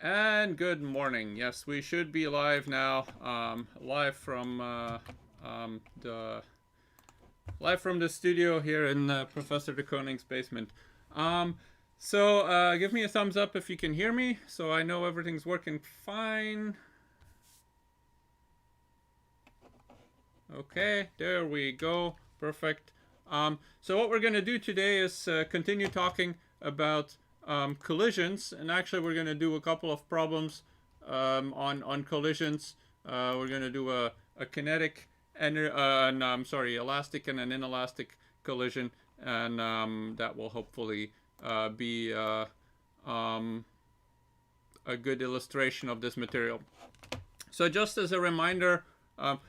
And good morning. Yes, we should be live now. Live from the studio here in Professor de Koning's basement. Um, give me a thumbs up if you can hear me, so I know everything's working fine. Okay, there we go. Perfect. So what we're going to do today is continue talking about collisions, and actually we're going to do a couple of problems on collisions. We're going to do a kinetic and elastic and an inelastic collision, and that will hopefully be a good illustration of this material. So just as a reminder,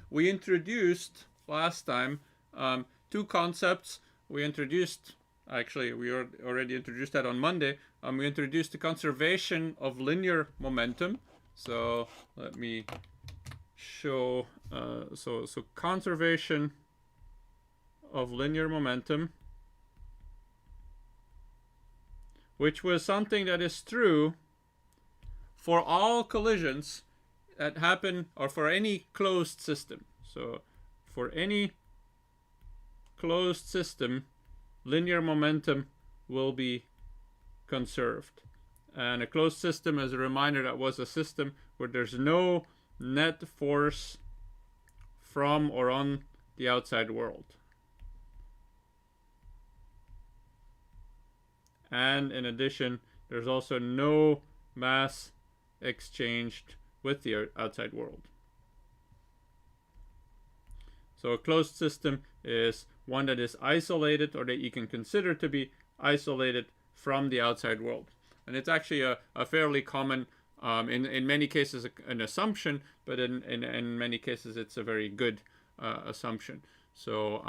we introduced last time two concepts. We already introduced that on Monday. We introduced the conservation of linear momentum. So let me show. So conservation of linear momentum, which was something that is true for all collisions that happen, or for any closed system. So for any closed system, linear momentum will be conserved. And a closed system, as a reminder, that was a system where there's no net force from or on the outside world. And in addition, there's also no mass exchanged with the outside world. So a closed system is one that is isolated, or that you can consider to be isolated from the outside world. And it's actually a fairly common, in many cases, an assumption, but in many cases it's a very good assumption. So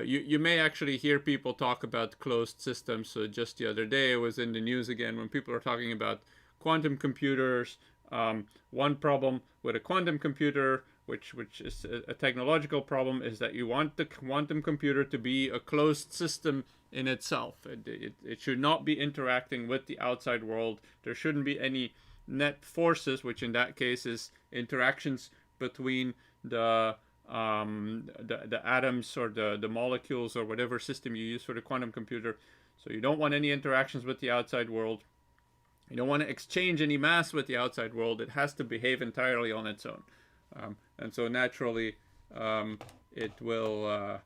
you may actually hear people talk about closed systems. So just the other day, it was in the news again when people are talking about quantum computers. One problem with a quantum computer, which is a technological problem, is that you want the quantum computer to be a closed system in itself. It should not be interacting with the outside world. There shouldn't be any net forces, which in that case is interactions between the atoms or the molecules or whatever system you use for the quantum computer. So you don't want any interactions with the outside world. You don't want to exchange any mass with the outside world. It has to behave entirely on its own. And so naturally, it will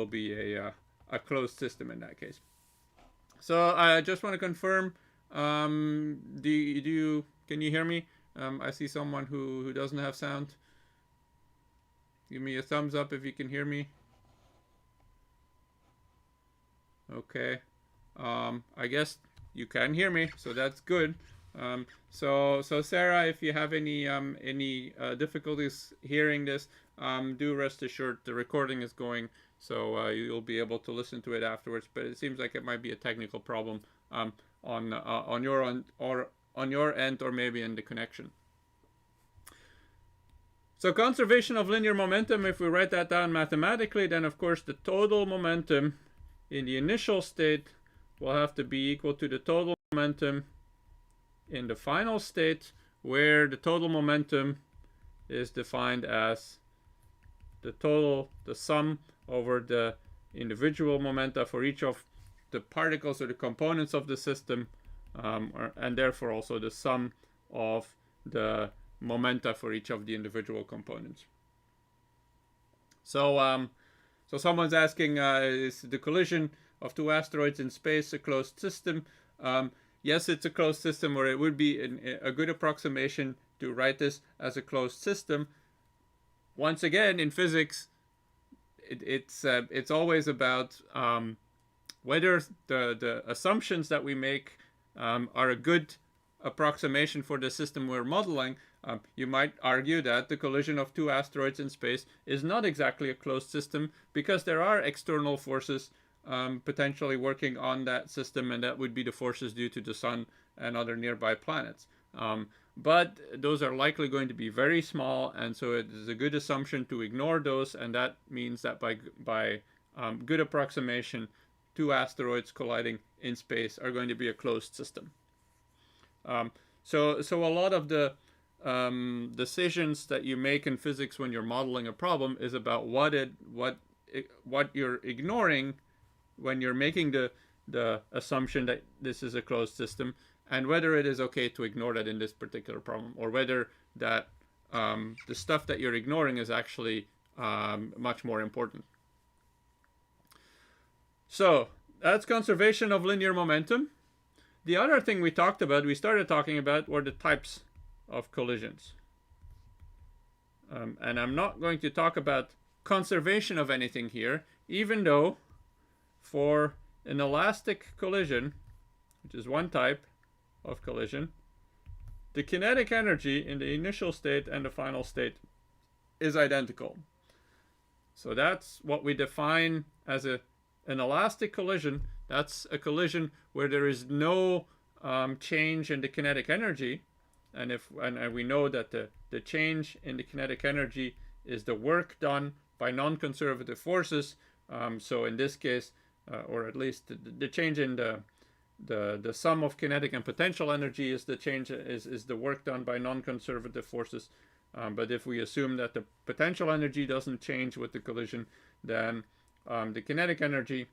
be a closed system in that case. So I just want to confirm. Can you hear me? I see someone who doesn't have sound. Give me a thumbs up if you can hear me. Okay. I guess you can hear me, so that's good. So Sarah, if you have any difficulties hearing this, do rest assured the recording is going, so you'll be able to listen to it afterwards. But it seems like it might be a technical problem on your end, or maybe in the connection. So conservation of linear momentum, if we write that down mathematically, then of course the total momentum in the initial state will have to be equal to the total momentum in the final state, where the total momentum is defined as the sum over the individual momenta for each of the particles or the components of the system, and therefore also the sum of the momenta for each of the individual components. So someone's asking, is the collision of two asteroids in space a closed system? Yes, it's a closed system, or it would be a good approximation to write this as a closed system. Once again, in physics, it's always about whether the assumptions that we make are a good approximation for the system we're modeling. You might argue that the collision of two asteroids in space is not exactly a closed system, because there are external forces potentially working on that system, and that would be the forces due to the sun and other nearby planets. But those are likely going to be very small, and so it is a good assumption to ignore those, and that means that by good approximation, two asteroids colliding in space are going to be a closed system. So a lot of the decisions that you make in physics when you're modeling a problem is about what you're ignoring when you're making the assumption that this is a closed system, and whether it is okay to ignore that in this particular problem, or whether that the stuff that you're ignoring is actually much more important. So that's conservation of linear momentum. The other thing we started talking about, were the types of collisions. And I'm not going to talk about conservation of anything here, even though for an elastic collision, which is one type of collision, the kinetic energy in the initial state and the final state is identical. So that's what we define as an elastic collision. That's a collision where there is no change in the kinetic energy, and we know that the change in the kinetic energy is the work done by non-conservative forces. So in this case, or at least the change in the sum of kinetic and potential energy is the work done by non-conservative forces. But if we assume that the potential energy doesn't change with the collision, then the kinetic energy,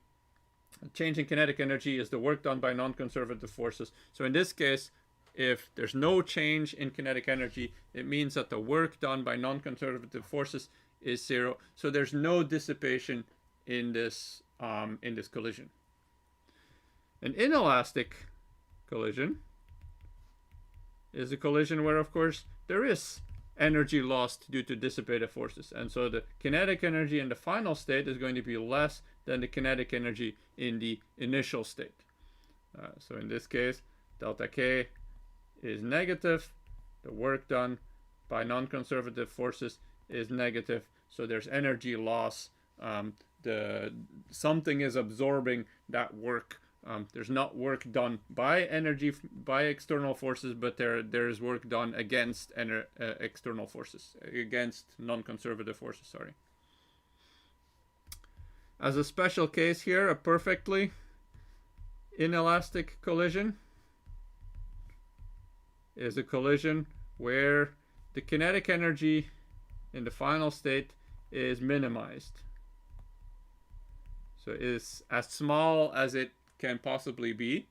change in kinetic energy, is the work done by non-conservative forces. So in this case, if there's no change in kinetic energy, it means that the work done by non-conservative forces is zero. So there's no dissipation in this collision. An inelastic collision is a collision where, of course, there is energy lost due to dissipative forces, and so the kinetic energy in the final state is going to be less than the kinetic energy in the initial state. So in this case, delta K is negative. The work done by non-conservative forces is negative, so there's energy loss. Something is absorbing that work. There's not work done by external forces, but there's work done against external forces, against non-conservative forces, sorry. As a special case here, a perfectly inelastic collision is a collision where the kinetic energy in the final state is minimized. So it is as small as it can possibly be.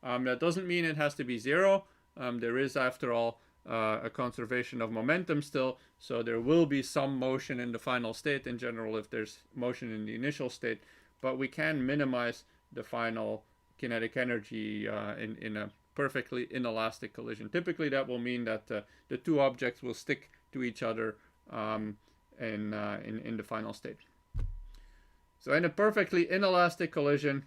That doesn't mean it has to be zero. There is, after all, a conservation of momentum still, so there will be some motion in the final state in general if there's motion in the initial state, but we can minimize the final kinetic energy in a perfectly inelastic collision. Typically that will mean that the two objects will stick to each other in the final state. So in a perfectly inelastic collision,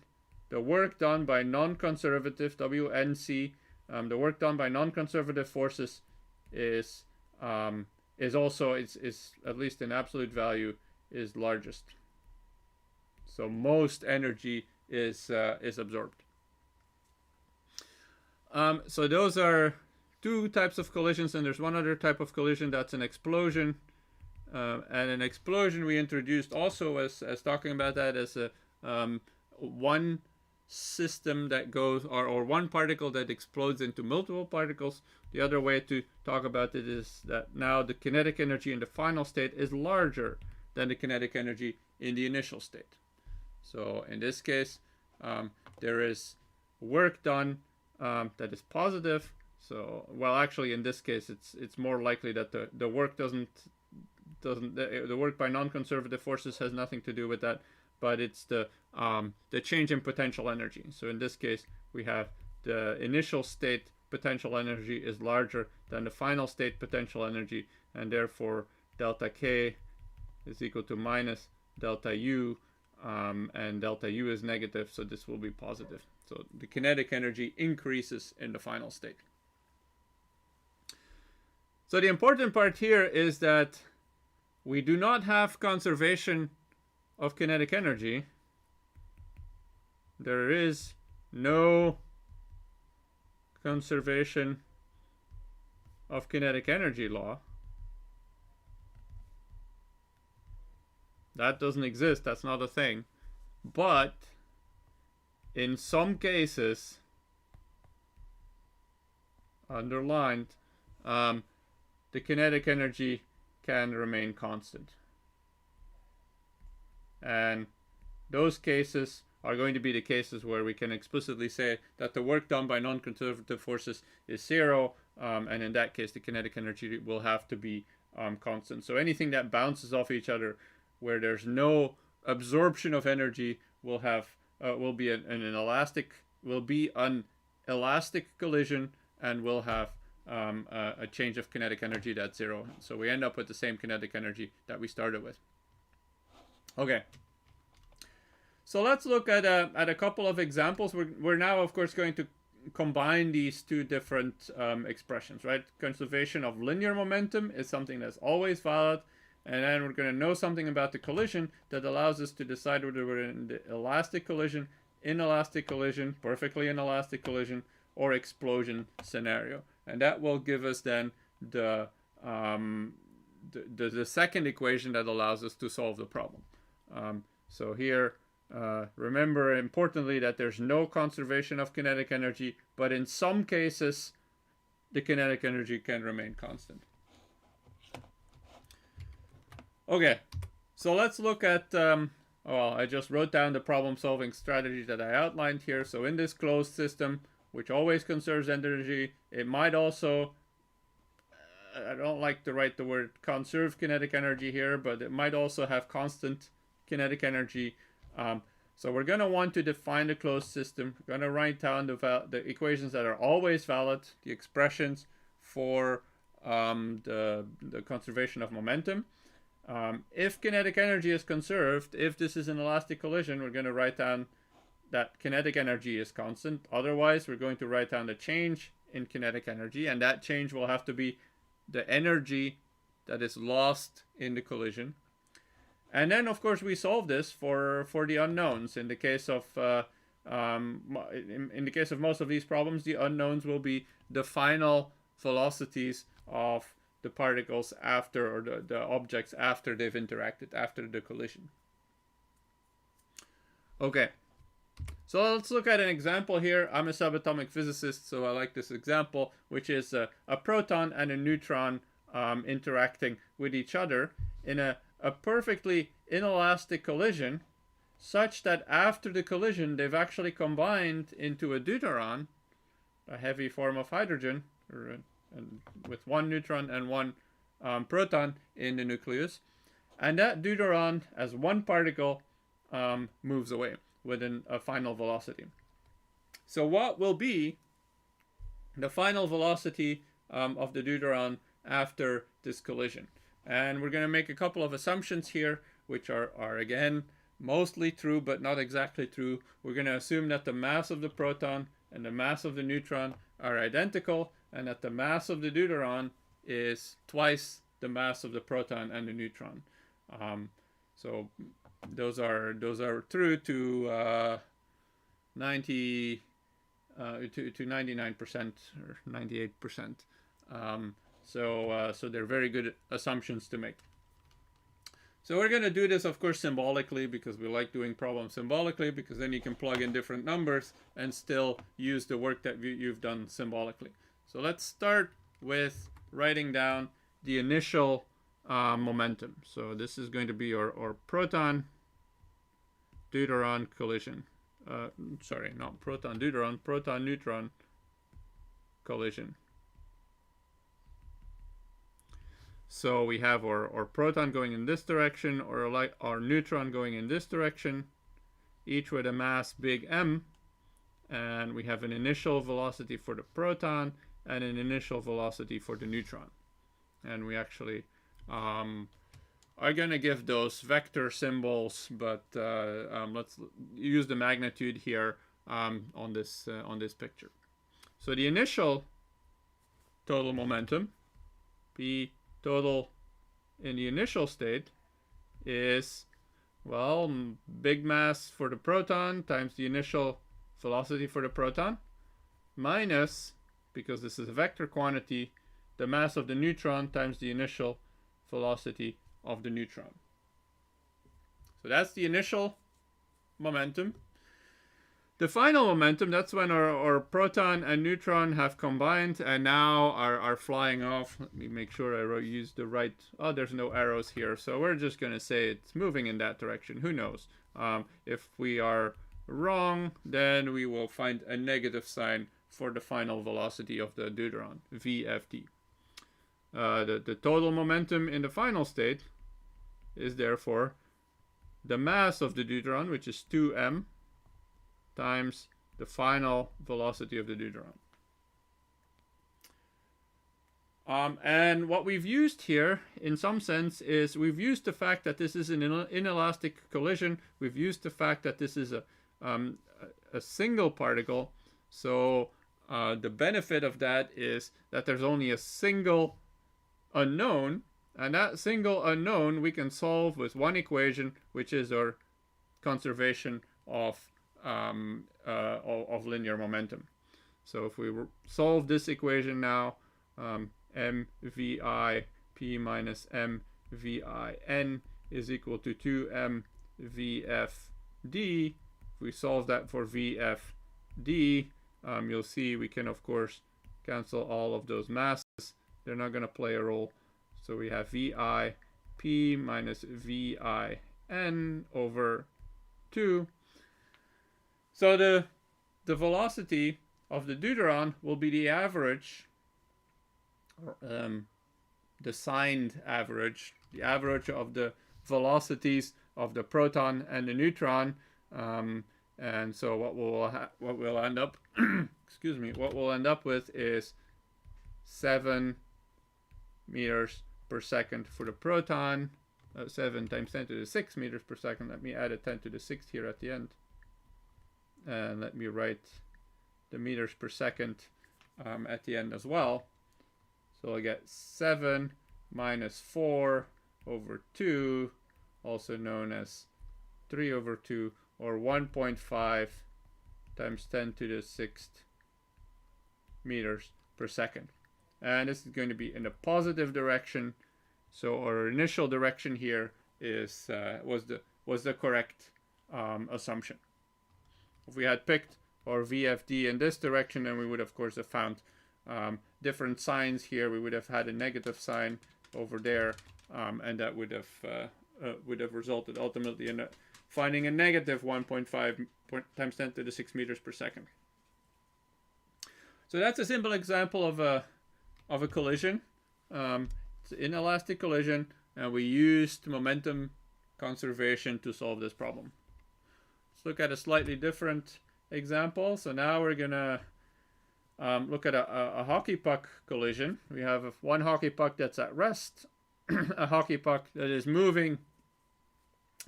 the work done by non-conservative WNC, the work done by non-conservative forces is also at least in absolute value is largest. So most energy is absorbed. So those are two types of collisions, and there's one other type of collision that's an explosion. And an explosion we introduced also as talking about that as a one system that goes, or one particle that explodes into multiple particles. The other way to talk about it is that now the kinetic energy in the final state is larger than the kinetic energy in the initial state. So in this case, there is work done that is positive. So, well, actually in this case it's more likely that the work the work by non-conservative forces has nothing to do with that, but it's the change in potential energy. So in this case, we have the initial state potential energy is larger than the final state potential energy, and therefore delta K is equal to minus delta U, and delta U is negative, so this will be positive. So the kinetic energy increases in the final state. So the important part here is that we do not have conservation of kinetic energy. There is no conservation of kinetic energy law. That doesn't exist. That's not a thing. But in some cases, underlined, the kinetic energy can remain constant. And those cases are going to be the cases where we can explicitly say that the work done by non-conservative forces is zero, and in that case the kinetic energy will have to be constant. So anything that bounces off each other where there's no absorption of energy will be an elastic collision, and will have a change of kinetic energy that's zero. So we end up with the same kinetic energy that we started with. Okay. So let's look at a couple of examples. We're now, of course, going to combine these two different expressions, right? Conservation of linear momentum is something that's always valid. And then we're going to know something about the collision that allows us to decide whether we're in the elastic collision, inelastic collision, perfectly inelastic collision, or explosion scenario. And that will give us then the second equation that allows us to solve the problem. So here, remember importantly that there's no conservation of kinetic energy, but in some cases, the kinetic energy can remain constant. Okay, so let's look at, well, I just wrote down the problem-solving strategy that I outlined here. So in this closed system, which always conserves energy, it might also, I don't like to write the word conserve kinetic energy here, but it might also have constant kinetic energy. So we're going to want to define the closed system. We're going to write down the equations that are always valid, the expressions for the conservation of momentum. If kinetic energy is conserved, if this is an elastic collision, we're going to write down that kinetic energy is constant. Otherwise, we're going to write down the change in kinetic energy, and that change will have to be the energy that is lost in the collision. And then, of course, we solve this for the unknowns. In the case of in the case of most of these problems, the unknowns will be the final velocities of the particles after, or the objects after they've interacted, after the collision. Okay, so let's look at an example here. I'm a subatomic physicist, so I like this example, which is a proton and a neutron interacting with each other in a perfectly inelastic collision, such that after the collision they've actually combined into a deuteron, a heavy form of hydrogen, and with one neutron and one proton in the nucleus, and that deuteron as one particle moves away with a final velocity. So what will be the final velocity of the deuteron after this collision? And we're going to make a couple of assumptions here, which are again mostly true but not exactly true. We're going to assume that the mass of the proton and the mass of the neutron are identical, and that the mass of the deuteron is twice the mass of the proton and the neutron. So those are true to 99% or 98%. So they're very good assumptions to make. So we're going to do this, of course, symbolically, because we like doing problems symbolically, because then you can plug in different numbers and still use the work that you've done symbolically. So let's start with writing down the initial momentum. So this is going to be your proton deuteron collision. Sorry, not proton deuteron, proton neutron collision. So we have our proton going in this direction, or like our neutron going in this direction, each with a mass big M, and we have an initial velocity for the proton and an initial velocity for the neutron. And we actually are going to give those vector symbols, but let's use the magnitude here on this picture. So the initial total momentum, P total in the initial state, is, well, big mass for the proton times the initial velocity for the proton, minus, because this is a vector quantity, the mass of the neutron times the initial velocity of the neutron. So that's the initial momentum. The final momentum, that's when our proton and neutron have combined and now are flying off. Let me make sure I use the right... Oh, there's no arrows here, so we're just going to say it's moving in that direction. Who knows? If we are wrong, then we will find a negative sign for the final velocity of the deuteron, VFD. The total momentum in the final state is therefore the mass of the deuteron, which is 2m, times the final velocity of the deuteron. And what we've used here, in some sense, is we've used the fact that this is an inelastic collision. We've used the fact that this is a single particle. So the benefit of that is that there's only a single unknown. And that single unknown we can solve with one equation, which is our conservation of linear momentum. So if we solve this equation now, mvi p minus mvi n is equal to 2m vfd. If we solve that for vfd, you'll see we can of course cancel all of those masses. They're not going to play a role. So we have vi p minus vi n over 2. So the velocity of the deuteron will be the average, the signed average, the average of the velocities of the proton and the neutron. And so what we'll end up, excuse me, what we'll end up with is 7 meters per second for the proton, 7 times 10 to the 6 meters per second. Let me add a 10 to the 6th here at the end. And let me write the meters per second at the end as well. So I get 7 minus 4 over 2, also known as 3 over 2, or 1.5 times 10 to the 6th meters per second. And this is going to be in a positive direction. So our initial direction here is was the correct assumption. If we had picked our VFD in this direction, then we would of course have found different signs here. We would have had a negative sign over there, and that would have resulted ultimately in finding a negative 1.5 times 10 to the 6 meters per second. So that's a simple example of a collision. It's an inelastic collision, and we used momentum conservation to solve this problem. Let's look at a slightly different example. So now we're gonna look at a hockey puck collision. We have one hockey puck that's at rest, a hockey puck that is moving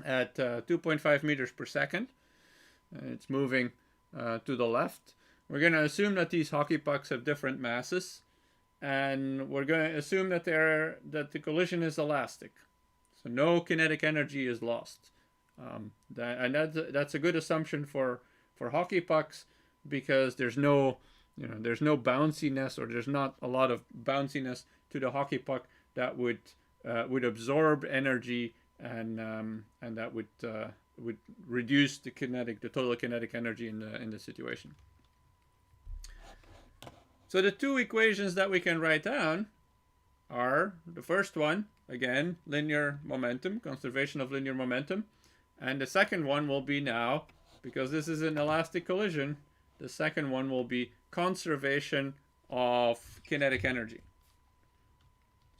at 2.5 meters per second. It's moving to the left. We're going to assume that these hockey pucks have different masses, and we're going to assume that the collision is elastic, so no kinetic energy is lost. That's a good assumption for hockey pucks, because there's no bounciness, or there's not a lot of bounciness to the hockey puck that would absorb energy, and that would reduce the total kinetic energy in the situation. So the two equations that we can write down are, the first one, again, linear momentum, conservation of linear momentum. And the second one will be now, because this is an elastic collision, the second one will be conservation of kinetic energy.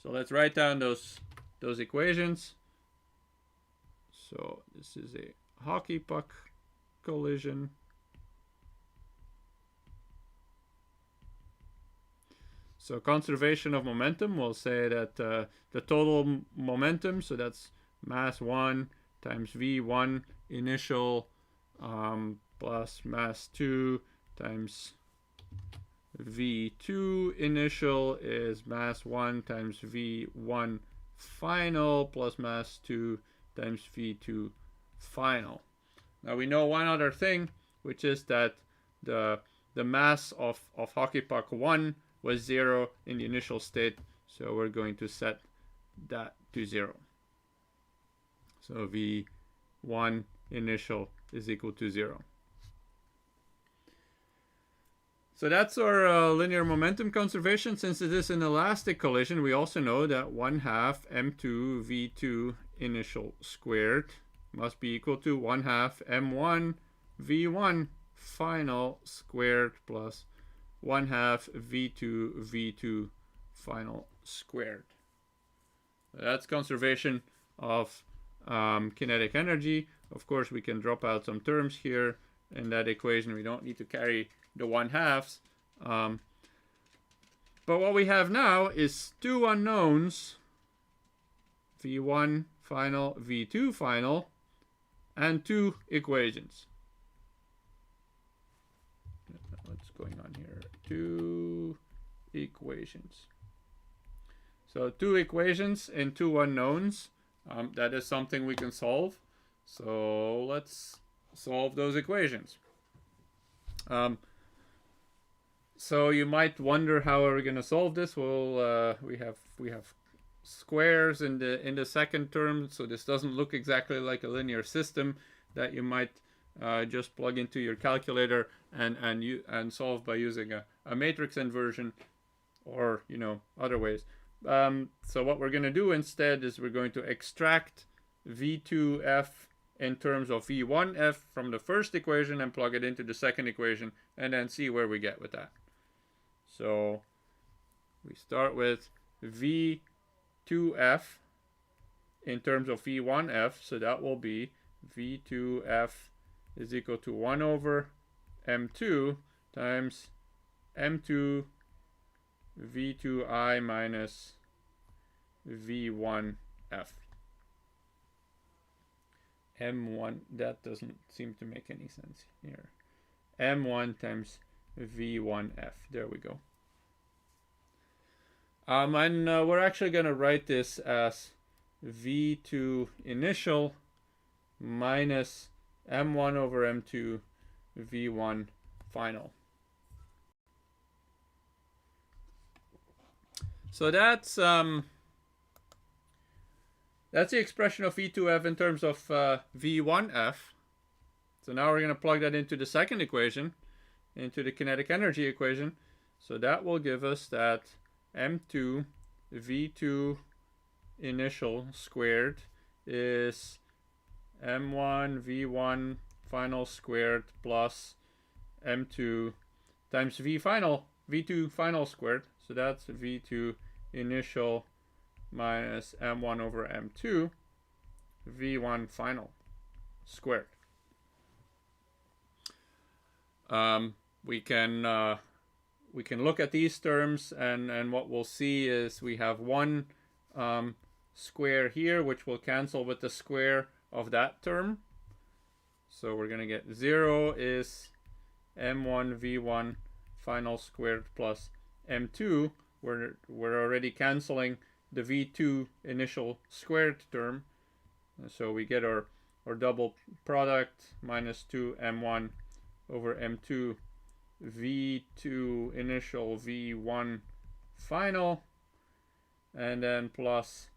So let's write down those equations. So this is a hockey puck collision. So conservation of momentum, we'll say that the total momentum, so that's mass 1 times V1 initial plus mass 2 times V2 initial is mass 1 times V1 final plus mass 2 times V2 final. Now we know one other thing, which is that the mass of hockey puck 1 was 0 in the initial state, so we're going to set that to 0. So V1 initial is equal to 0. So that's our linear momentum conservation. Since it is an elastic collision, we also know that 1/2 m2 v2 initial squared must be equal to 1/2 m1 v1 final squared plus 1/2 v2 v2 final squared. That's conservation of kinetic energy. Of course, we can drop out some terms here in that equation. We don't need to carry the 1/2. But what we have now is two unknowns, v1 final, v2 final, and two equations. What's going on here? Two equations. So two equations and two unknowns. That is something we can solve. So let's solve those equations. So you might wonder how are we going to solve this? Well, we have squares in the second term, so this doesn't look exactly like a linear system that you might just plug into your calculator and solve by using a matrix inversion, or other ways. So what we're going to do instead is we're going to extract v2f in terms of v1f from the first equation and plug it into the second equation, and then see where we get with that. So we start with v2f in terms of v1f, so that will be v2f is equal to 1 over m2 times m2 v2i minus v1f. m1, that doesn't seem to make any sense here. m1 times v1f. There we go. And we're actually going to write this as v2 initial minus m1 over m2 v1 final. So that's the expression of v2f in terms of v1f. So now we're going to plug that into the second equation, into the kinetic energy equation. So that will give us that m2 v2 initial squared is m1 v1 final squared plus m2 times v2 final squared. So that's v2 initial minus m1 over m2 v1 final squared. We can look at these terms, and what we'll see is we have one square here which will cancel with the square of that term. So we're going to get 0 is m1 v1 final squared plus m2. We're already canceling the v2 initial squared term, so we get our double product minus 2 m1 over m2 v2 initial v1 final, and then plus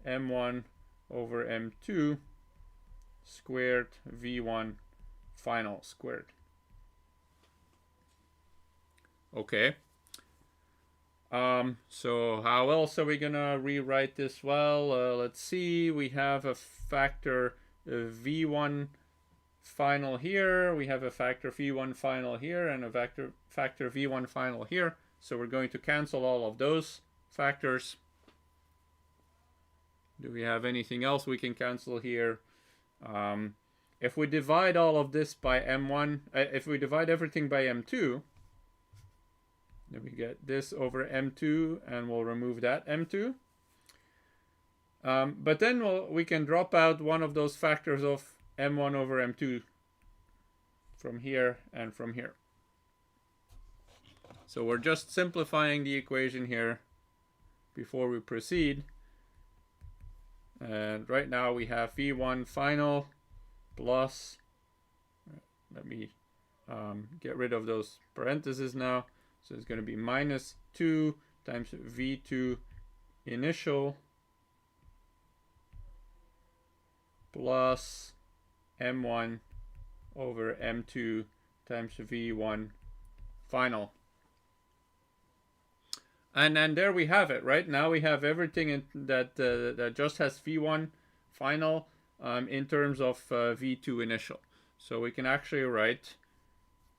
m1 over m2 squared v1 final squared. Okay. So how else are we gonna rewrite this? Well, let's see. We have a factor v1 final here. We have a factor v1 final here, and a factor v1 final here. So we're going to cancel all of those factors. Do we have anything else we can cancel here? If we divide all of this by m1, if we divide everything by m2, then we get this over m2, and we'll remove that m2. But then we can drop out one of those factors of m1 over m2 from here and from here. So we're just simplifying the equation here before we proceed. And right now we have v1 final plus, let me get rid of those parentheses now. So it's going to be minus 2 times v2 initial plus m1 over m2 times v1 final And then there we have it, right? Now we have everything that just has v1 final in terms of v2 initial. So we can actually write,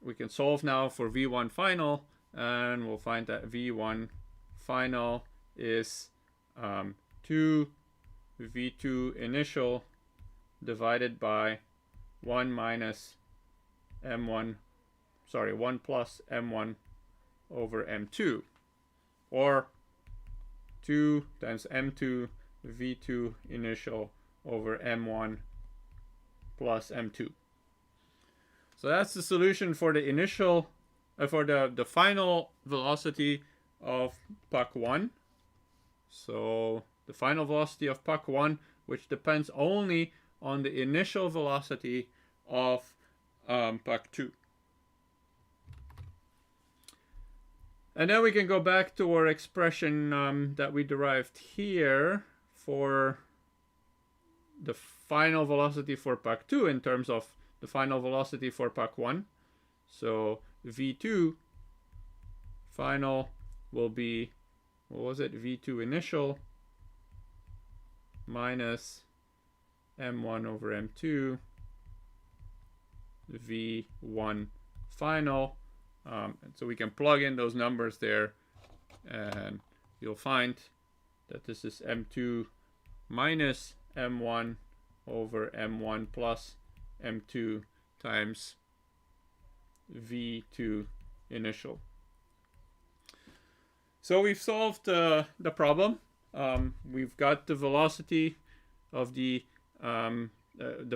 we can solve now for v1 final, and we'll find that v1 final is 2 v2 initial divided by 1 minus m1, sorry, 1 plus m1 over m2. Or 2 times m2 v2 initial over m1 plus m2. So that's the solution for the initial, for the final velocity of puck 1. So the final velocity of puck 1, which depends only on the initial velocity of puck 2. And then we can go back to our expression that we derived here for the final velocity for puck 2 in terms of the final velocity for puck 1. So v2 final will be, what was it, v2 initial minus m1 over m2 v1 final. And so we can plug in those numbers there, and you'll find that this is m2 minus m1 over m1 plus m2 times v2 initial. So we've solved the problem. We've got the velocity of the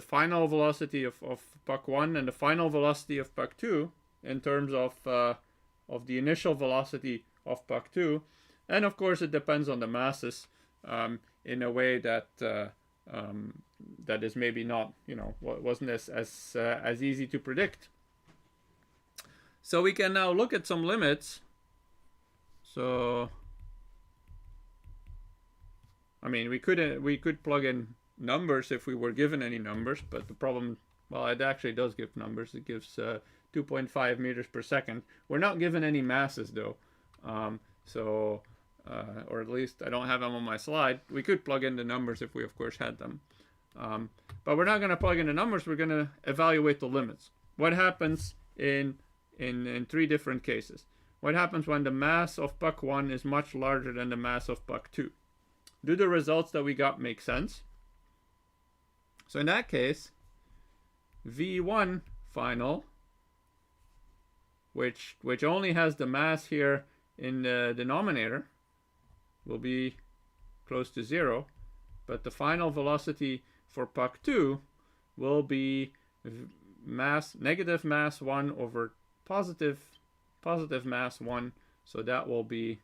final velocity of puck 1 and the final velocity of puck 2 in terms of the initial velocity of puck 2, and of course it depends on the masses in a way that that is maybe not, wasn't as easy to predict. So we can now look at some limits. So I mean, we could plug in numbers if we were given any numbers, but the problem, well, it actually does give numbers. It gives 2.5 meters per second. We're not given any masses though, or at least I don't have them on my slide. We could plug in the numbers if we of course had them, but we're not going to plug in the numbers. We're going to evaluate the limits. What happens in 3 different cases? What happens when the mass of puck 1 is much larger than the mass of puck 2? Do the results that we got make sense? So in that case, v1 final, which only has the mass here in the denominator, will be close to 0, but the final velocity for puck 2 will be negative mass 1 over positive mass 1, so that will be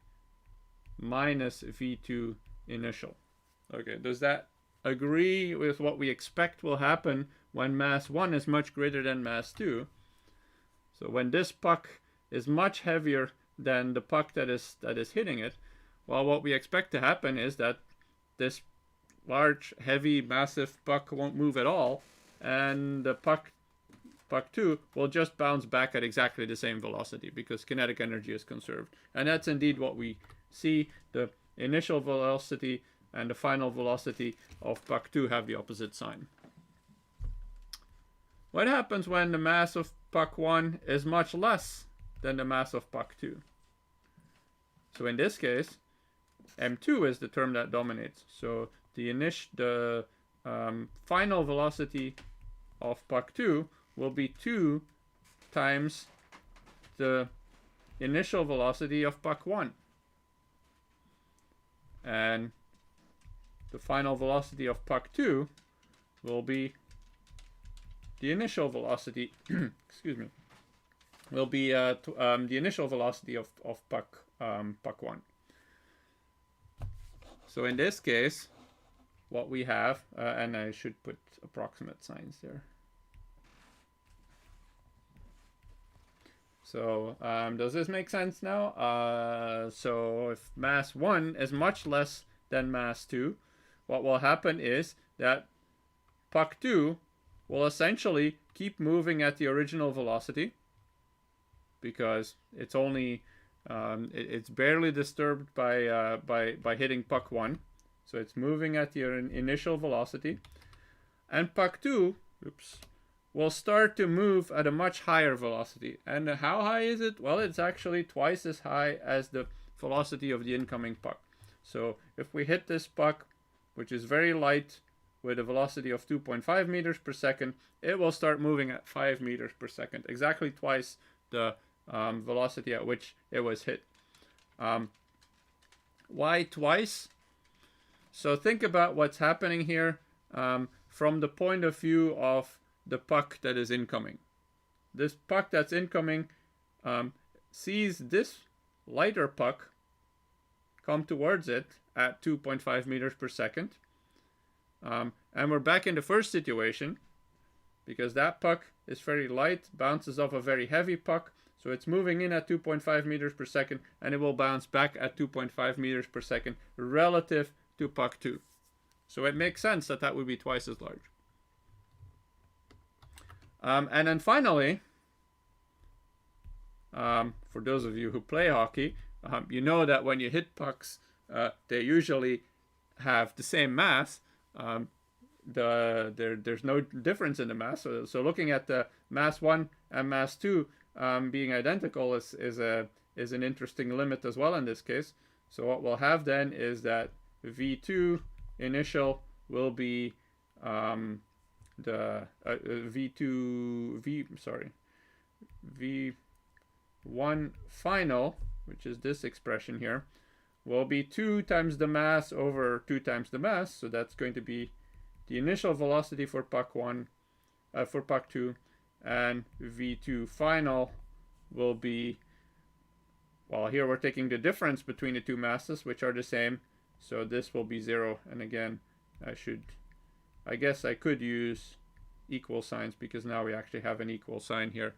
minus v2 initial. Okay, does that agree with what we expect will happen when mass 1 is much greater than mass 2? So when this puck is much heavier than the puck that is hitting it, well, what we expect to happen is that this large, heavy, massive puck won't move at all, and the puck 2 will just bounce back at exactly the same velocity because kinetic energy is conserved. And that's indeed what we see. The initial velocity and the final velocity of puck 2 have the opposite sign. What happens when the mass of puck 1 is much less than the mass of puck 2? So in this case, m2 is the term that dominates. So the final velocity of puck 2 will be 2 times the initial velocity of puck 1. And the final velocity of puck 2 will be the initial velocity, excuse me, will be the initial velocity of puck 1. So in this case, what we have, and I should put approximate signs there. So does this make sense now? So if mass 1 is much less than mass 2, what will happen is that puck 2 will essentially keep moving at the original velocity because it's only It's barely disturbed by hitting puck 1. So it's moving at your initial velocity. And puck 2, oops, will start to move at a much higher velocity. And how high is it? Well, it's actually twice as high as the velocity of the incoming puck. So if we hit this puck, which is very light, with a velocity of 2.5 meters per second, it will start moving at 5 meters per second, exactly twice the velocity at which it was hit. Why twice? So think about what's happening here from the point of view of the puck that is incoming. This puck that's incoming sees this lighter puck come towards it at 2.5 meters per second. And we're back in the first situation because that puck is very light, bounces off a very heavy puck. So it's moving in at 2.5 meters per second and it will bounce back at 2.5 meters per second relative to puck 2. So it makes sense that that would be twice as large. And then finally, for those of you who play hockey, you know that when you hit pucks, they usually have the same mass. There's no difference in the mass. So looking at the mass 1 and mass 2 being identical is an interesting limit as well in this case. So what we'll have then is that V2 initial will be V1 final, which is this expression here, will be 2 times the mass over 2 times the mass. So that's going to be the initial velocity for puck 1, for puck 2, and V2 final will be, well, here we're taking the difference between the two masses, which are the same. So this will be 0. And again, I guess I could use equal signs because now we actually have an equal sign here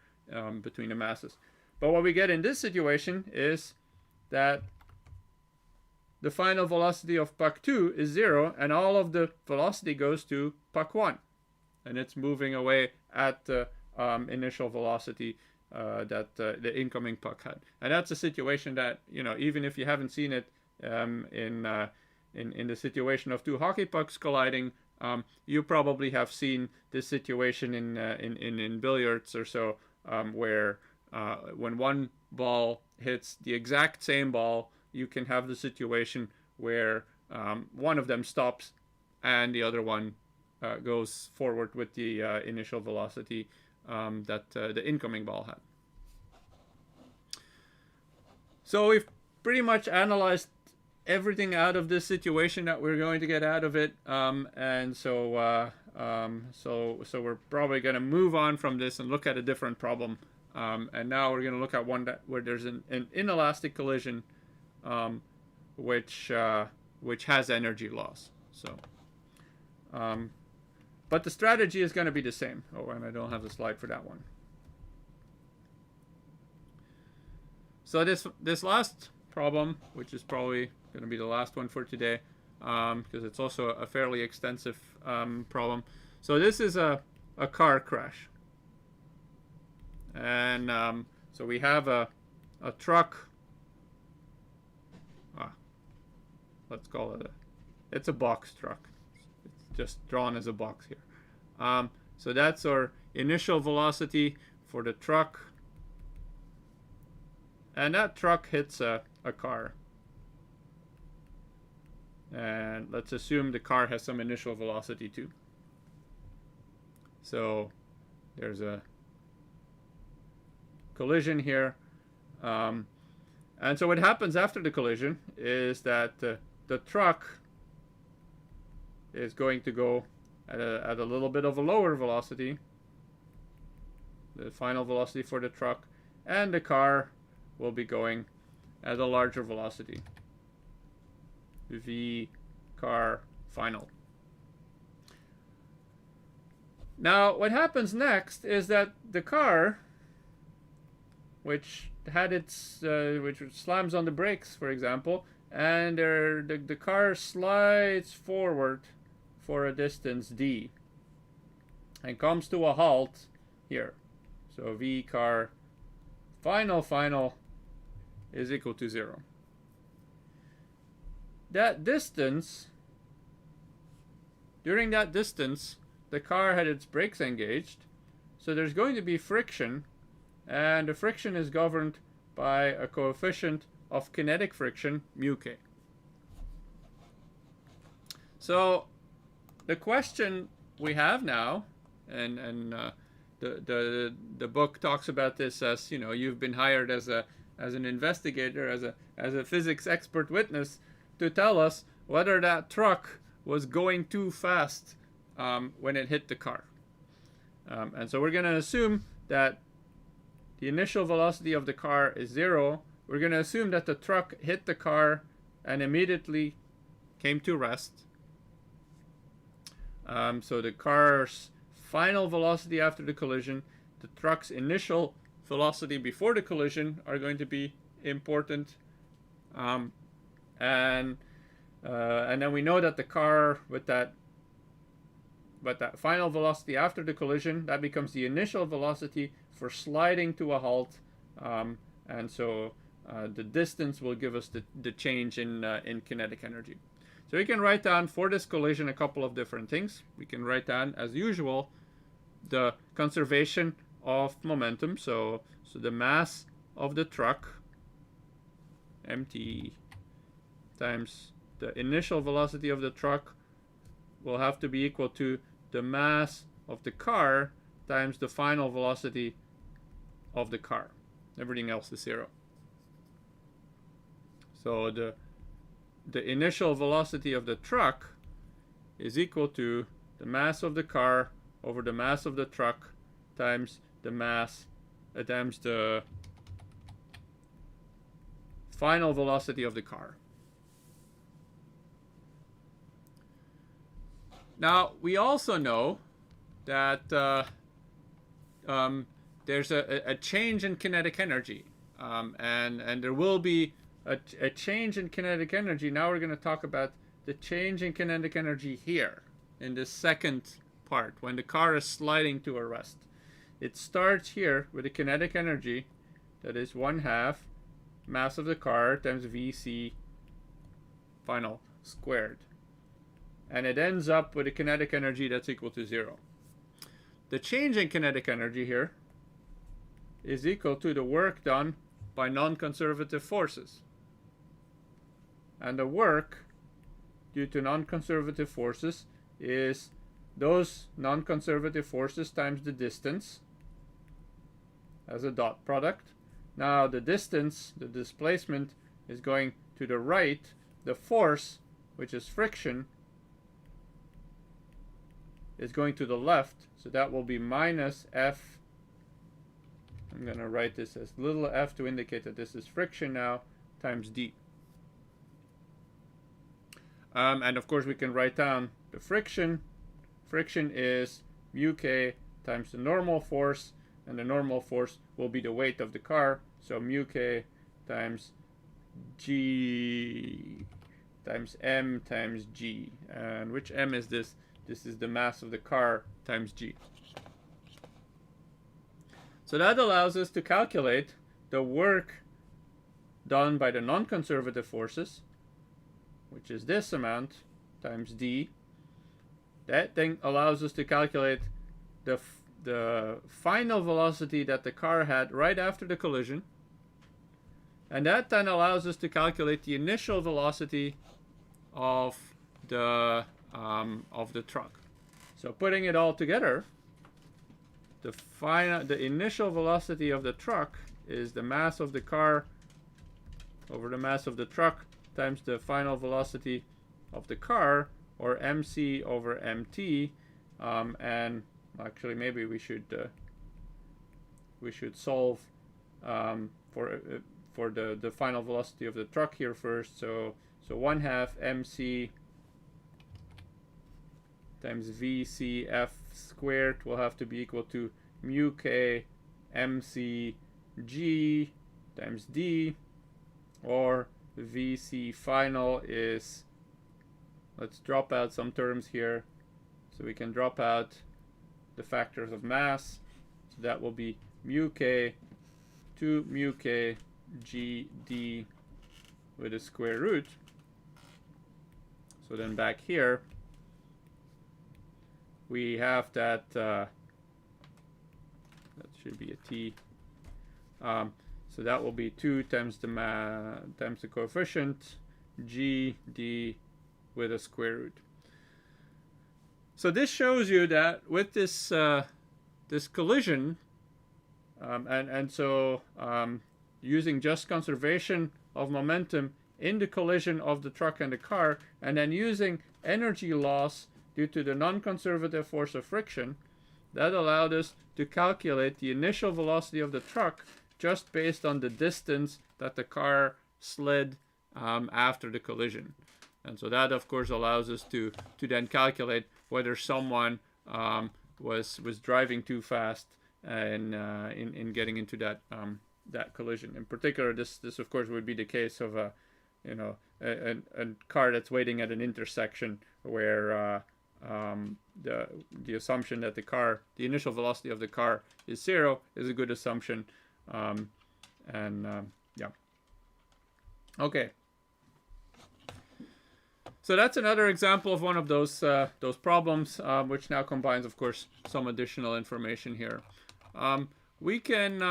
between the masses. But what we get in this situation is that the final velocity of puck 2 is 0, and all of the velocity goes to puck 1. And it's moving away at the initial velocity that the incoming puck had. And that's a situation that, even if you haven't seen it in the situation of two hockey pucks colliding, you probably have seen this situation in billiards or so, where when one ball hits the exact same ball, you can have the situation where one of them stops and the other one goes forward with the initial velocity that the incoming ball had. So we've pretty much analyzed everything out of this situation that we're going to get out of it, and so we're probably going to move on from this and look at a different problem. And now we're going to look at one where there's an inelastic collision, which has energy loss. So, but the strategy is going to be the same. Oh, and I don't have the slide for that one. So this last problem, which is probably going to be the last one for today, because it's also a fairly extensive problem. So this is a car crash. And so we have a truck. Let's call it it's a box truck. It's just drawn as a box here. So that's our initial velocity for the truck. And that truck hits a car. And let's assume the car has some initial velocity too. So there's a collision here. And so what happens after the collision is that the truck is going to go at a little bit of a lower velocity, the final velocity for the truck, and the car will be going at a larger velocity, V car final. Now what happens next is that the car, which had which slams on the brakes, for example, and the car slides forward for a distance d and comes to a halt here. So V car final, is equal to 0. That distance, during that distance, the car had its brakes engaged, so there's going to be friction, and the friction is governed by a coefficient of kinetic friction, mu k. So the question we have now, and the book talks about this as, you know, you've been hired as an investigator, as a physics expert witness, to tell us whether that truck was going too fast when it hit the car. And so we're going to assume that the initial velocity of the car is 0. We're going to assume that the truck hit the car and immediately came to rest. So the car's final velocity after the collision, the truck's initial velocity before the collision are going to be important. And then we know that the car with that final velocity after the collision, that becomes the initial velocity for sliding to a halt. And so the distance will give us the change in kinetic energy. So we can write down for this collision a couple of different things. We can write down, as usual, the conservation of momentum. So the mass of the truck, mt, times the initial velocity of the truck will have to be equal to the mass of the car times the final velocity of the car. Everything else is 0. So the initial velocity of the truck is equal to the mass of the car over the mass of the truck times the mass times the final velocity of the car. Now, we also know that there's a change in kinetic energy, and there will be a change in kinetic energy. Now we're going to talk about the change in kinetic energy here in this second part, when the car is sliding to a rest. It starts here with a kinetic energy that is 1/2 mass of the car times Vc final squared. And it ends up with a kinetic energy that's equal to 0. The change in kinetic energy here is equal to the work done by non-conservative forces. And the work due to non-conservative forces is those non-conservative forces times the distance as a dot product. Now the distance, the displacement, is going to the right. The force, which is friction, is going to the left. So that will be minus F. I'm going to write this as little f to indicate that this is friction now, times d. And of course we can write down the friction. Friction is mu k times the normal force, and the normal force will be the weight of the car. So mu k times g times m times g. And which m is this? This is the mass of the car times g. So that allows us to calculate the work done by the non-conservative forces, which is this amount times d. That thing allows us to calculate the final velocity that the car had right after the collision. And that then allows us to calculate the initial velocity of the truck. So putting it all together, the initial velocity of the truck is the mass of the car over the mass of the truck times the final velocity of the car, or mc over mt. And actually, maybe we should solve for the final velocity of the truck here first. So 1/2 mc times vcf squared will have to be equal to mu k mc g times d, or vc final is, let's drop out some terms here, so we can drop out the factors of mass. So that will be mu k 2 mu k GD with a square root. So then back here, we have that, that should be a T. So that will be 2 times the coefficient, GD with a square root. So this shows you that with this this collision, using just conservation of momentum in the collision of the truck and the car, and then using energy loss due to the non-conservative force of friction, that allowed us to calculate the initial velocity of the truck just based on the distance that the car slid after the collision. And so that, of course, allows us to then calculate whether someone was driving too fast in getting into that that collision. In particular, this of course would be the case of a car that's waiting at an intersection where the assumption that the initial velocity of the car is 0 is a good assumption. Yeah. Okay. So that's another example of one of those problems, which now combines, of course, some additional information here. We can,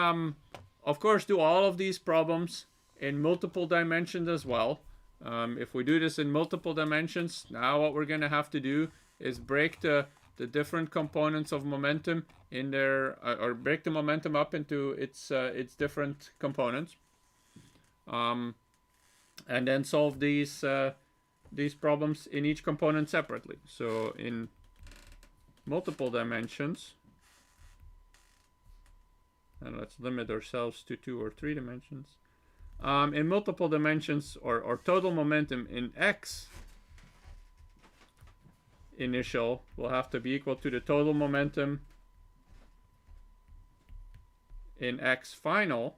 of course, do all of these problems in multiple dimensions as well. If we do this in multiple dimensions, now what we're going to have to do is break the different components of momentum in their, or break the momentum up into its different components, and then solve these problems in each component separately. So in multiple dimensions, and let's limit ourselves to 2 or 3 dimensions. In multiple dimensions, or total momentum in X initial will have to be equal to the total momentum in X final,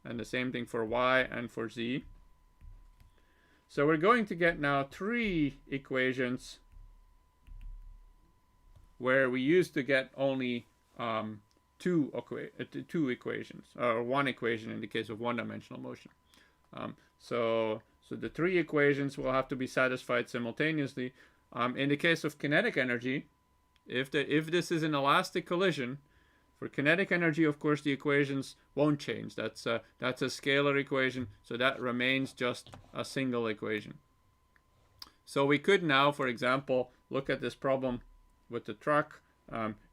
and the same thing for Y and for Z. So we're going to get now 3 equations where we used to get only 2 equations, or 1 equation in the case of one-dimensional motion. So the 3 equations will have to be satisfied simultaneously. In the case of kinetic energy, if this is an elastic collision, for kinetic energy, of course, the equations won't change. That's a scalar equation, so that remains just a single equation. So we could now, for example, look at this problem with the truck.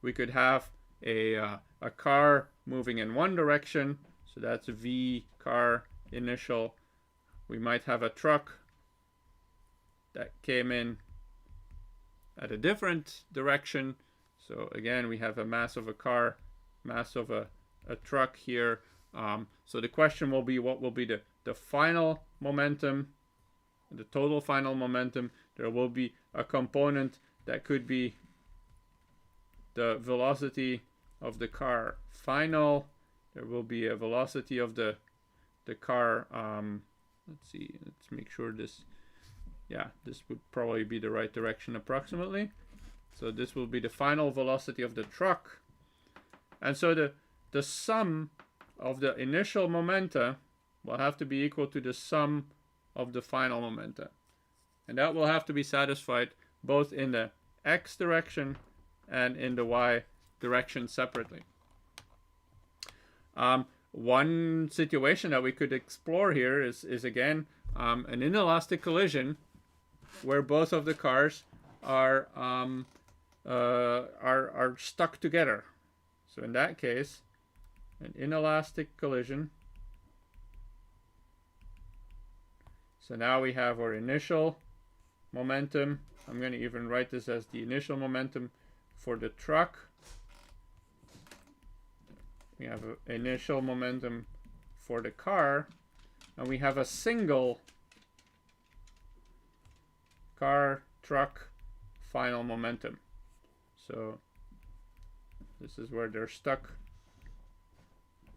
We could have a car moving in one direction, so that's V car initial. We might have a truck that came in at a different direction. So again, we have a mass of a car, mass of a truck here. So the question will be, what will be the final momentum, the total final momentum? There will be a component that could be the velocity of the car final. There will be a velocity of the car. Let's see, let's make sure this, yeah, this would probably be the right direction approximately. So this will be the final velocity of the truck. And so the sum of the initial momenta will have to be equal to the sum of the final momenta. And that will have to be satisfied both in the X direction and in the Y direction separately. One situation that we could explore here is again an inelastic collision where both of the cars are stuck together. So in that case, an inelastic collision. So now we have our initial momentum. I'm going to even write this as the initial momentum for the truck. We have an initial momentum for the car, and we have a single car truck final momentum. So this is where they're stuck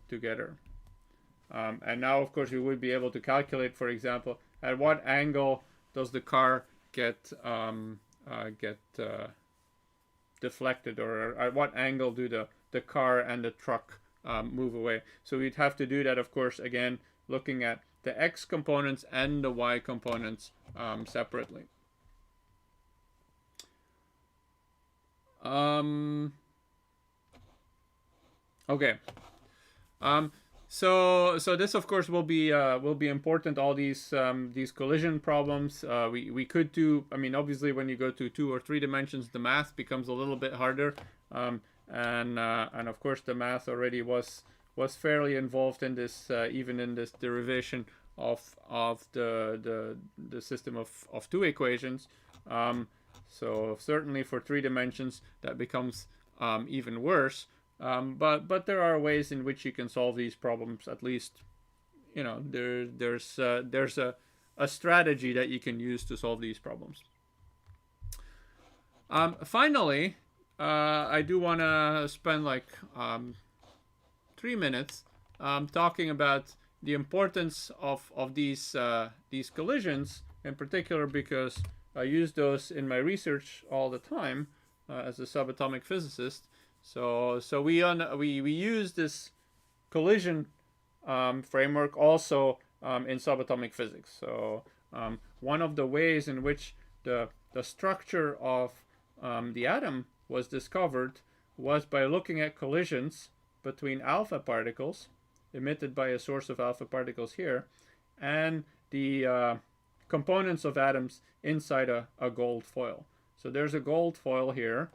together. And now, of course, we would be able to calculate, for example, at what angle does the car get deflected, or at what angle do the car and the truck move away. So we'd have to do that, of course, again, looking at the x components and the y components separately. Okay. So this of course will be important. All these collision problems. We could do. I mean, obviously, when you go to 2 or 3 dimensions, the math becomes a little bit harder. And of course, the math already was fairly involved in this, even in this derivation of the system of 2 equations. So certainly for 3 dimensions, that becomes even worse. But there are ways in which you can solve these problems. At least, you know, there's a strategy that you can use to solve these problems. Finally, I do want to spend like 3 minutes talking about the importance of these collisions, in particular because I use those in my research all the time as a subatomic physicist. So we use this collision framework also in subatomic physics. So one of the ways in which the structure of the atom was discovered was by looking at collisions between alpha particles emitted by a source of alpha particles here and the components of atoms inside a gold foil. So there's a gold foil here.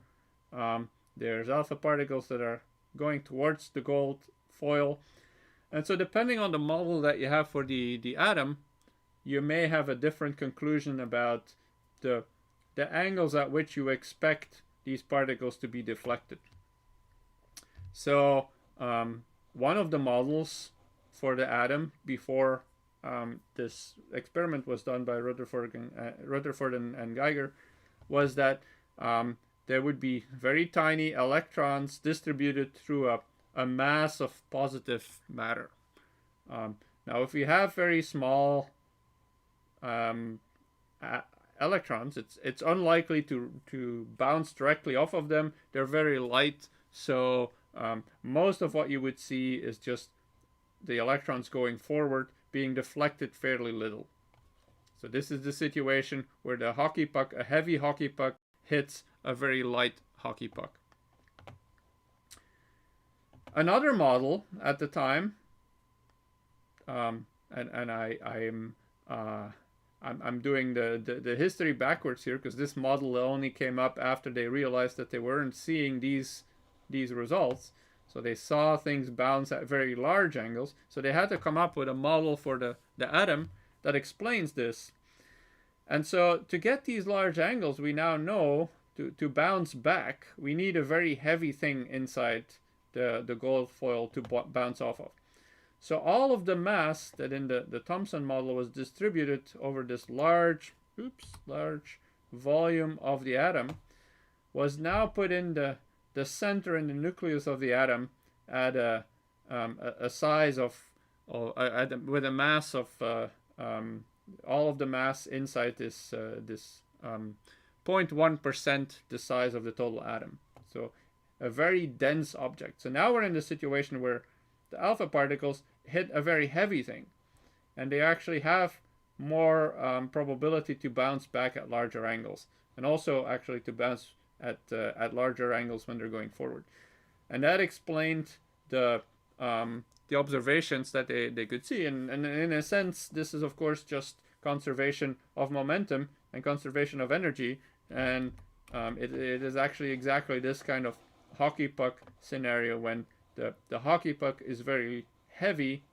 There's alpha particles that are going towards the gold foil. And so depending on the model that you have for the atom, you may have a different conclusion about the angles at which you expect these particles to be deflected. So one of the models for the atom before this experiment was done by Rutherford and Geiger was that there would be very tiny electrons distributed through a mass of positive matter. Now, if you have very small electrons, it's unlikely to bounce directly off of them. They're very light, so most of what you would see is just the electrons going forward being deflected fairly little. So this is the situation where the hockey puck, a heavy hockey puck, hits a very light hockey puck. Another model at the time, and I'm doing the history backwards here because this model only came up after they realized that they weren't seeing these results. So they saw things bounce at very large angles. So they had to come up with a model for the atom that explains this. And so to get these large angles, we now know to bounce back, we need a very heavy thing inside the gold foil to bounce off of. So all of the mass that in the Thomson model was distributed over this large volume of the atom was now put in the center in the nucleus of the atom at a size of with a mass of all of the mass inside this 0.1% the size of the total atom. So a very dense object. So now we're in the situation where the alpha particles hit a very heavy thing, and they actually have more probability to bounce back at larger angles, and also actually to bounce at larger angles when they're going forward. And that explained the observations that they could see. And in a sense, this is of course just conservation of momentum and conservation of energy. And it is actually exactly this kind of hockey puck scenario when the hockey puck is very heavy,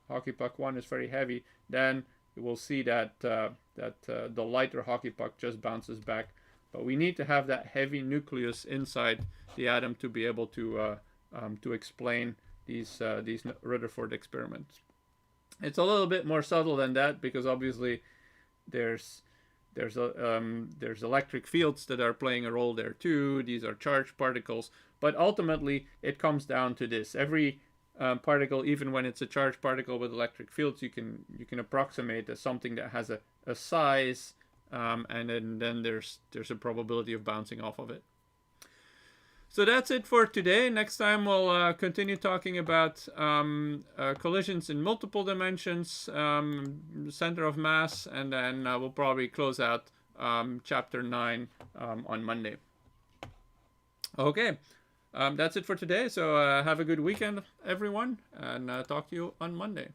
hockey puck 1 is very heavy, then you will see that the lighter hockey puck just bounces back. But we need to have that heavy nucleus inside the atom to be able to explain these Rutherford experiments. It's a little bit more subtle than that because obviously there's electric fields that are playing a role there too. These are charged particles, but ultimately it comes down to this: every particle, even when it's a charged particle with electric fields, you can approximate as something that has a size, and then there's a probability of bouncing off of it. So that's it for today. Next time we'll continue talking about collisions in multiple dimensions, center of mass, and then we'll probably close out chapter 9 on Monday. Okay, that's it for today. So have a good weekend, everyone, and talk to you on Monday.